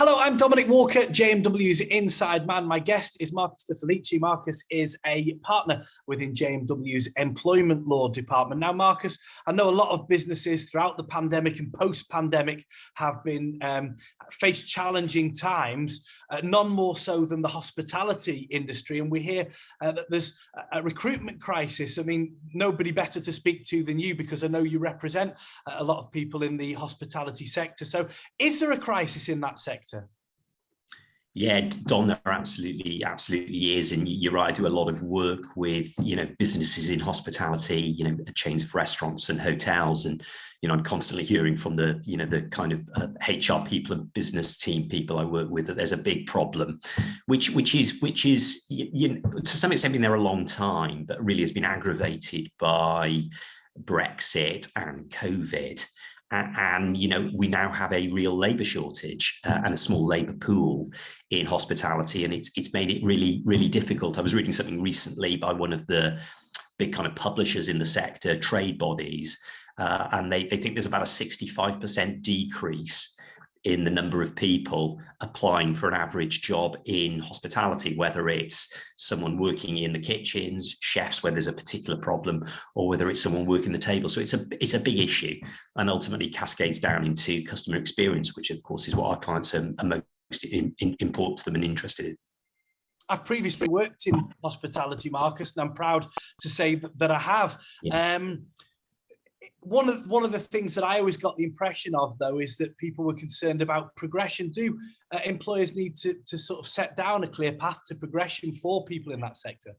Hello, I'm Dominic Walker, JMW's Inside Man. My guest is Marcus Difelice. Marcus is a partner within JMW's Employment Law Department. Now, Marcus, I know a lot of businesses throughout the pandemic and post-pandemic have been faced challenging times, none more so than the hospitality industry. And we hear that there's a recruitment crisis. I mean, nobody better to speak to than you, because I know you represent a lot of people in the hospitality sector. So is there a crisis in that sector? Yeah, Don, there absolutely is. And you're right, I do a lot of work with, businesses in hospitality, chains of restaurants and hotels. And, I'm constantly hearing from the kind of HR people and business team people I work with that there's a big problem, which is to some extent been there a long time, but really has been aggravated by Brexit and COVID. And, we now have a real labour shortage and a small labour pool in hospitality. And it's made it really, really difficult. I was reading something recently by one of the big kind of publishers in the sector, trade bodies, and they think there's about a 65% decrease in the number of people applying for an average job in hospitality, whether it's someone working in the kitchens, chefs where there's a particular problem, or whether it's someone working the table. So it's a big issue, and ultimately cascades down into customer experience, which of course is what our clients are most important to them and interested in. I've previously worked in hospitality, Marcus, and I'm proud to say that I have. Yeah. One of the things that I always got the impression of, though, is that people were concerned about progression. Do employers need to sort of set down a clear path to progression for people in that sector?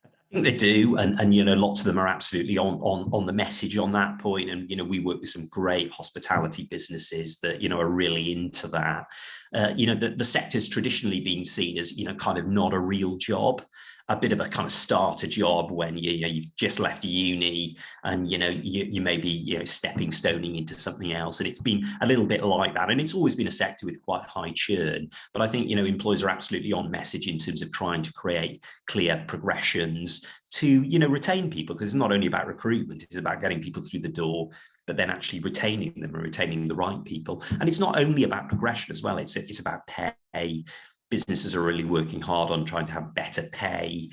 I think they do, and lots of them are absolutely on the message on that point. And we work with some great hospitality businesses that are really into that. The sector's traditionally been seen as kind of not a real job, a bit of a kind of starter job when you've just left uni and you may be stepping stoning into something else. And it's been a little bit like that, and it's always been a sector with quite high churn. But I think employers are absolutely on message in terms of trying to create clear progressions to retain people, because it's not only about recruitment, it's about getting people through the door, but then actually retaining them and retaining the right people. And it's not only about progression as well, it's about pay. Businesses are really working hard on trying to have better pay,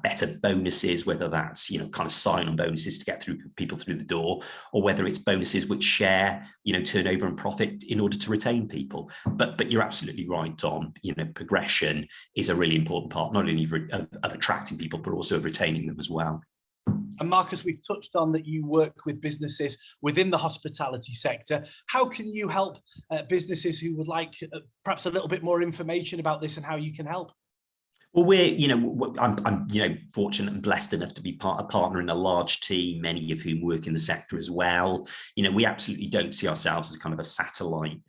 better bonuses, whether that's kind of sign-on bonuses to get people through the door, or whether it's bonuses which share turnover and profit in order to retain people. But you're absolutely right, Tom. Progression is a really important part, not only of attracting people, but also of retaining them as well. And Marcus, we've touched on that you work with businesses within the hospitality sector. How can you help businesses who would like perhaps a little bit more information about this and how you can help? Well, I'm fortunate and blessed enough to be a partner in a large team, many of whom work in the sector as well. We absolutely don't see ourselves as kind of a satellite,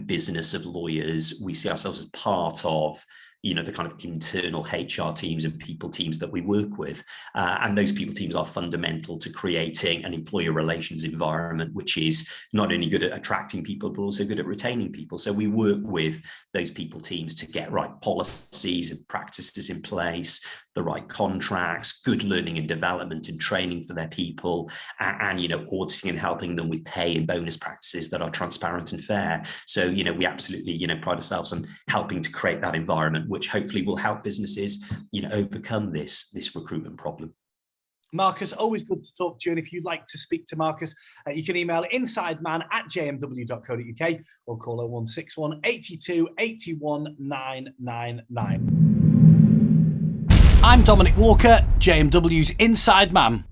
business of lawyers. We see ourselves as part of the kind of internal HR teams and people teams that we work with. And those people teams are fundamental to creating an employer relations environment, which is not only good at attracting people, but also good at retaining people. So we work with those people teams to get right policies and practices in place, the right contracts, good learning and development and training for their people, and auditing and helping them with pay and bonus practices that are transparent and fair. So, we absolutely, pride ourselves on helping to create that environment, which hopefully will help businesses, overcome this recruitment problem. Marcus, always good to talk to you. And if you'd like to speak to Marcus, you can email insideman@jmw.co.uk or call 0161 82 81 999. I'm Dominic Walker, JMW's Inside Man.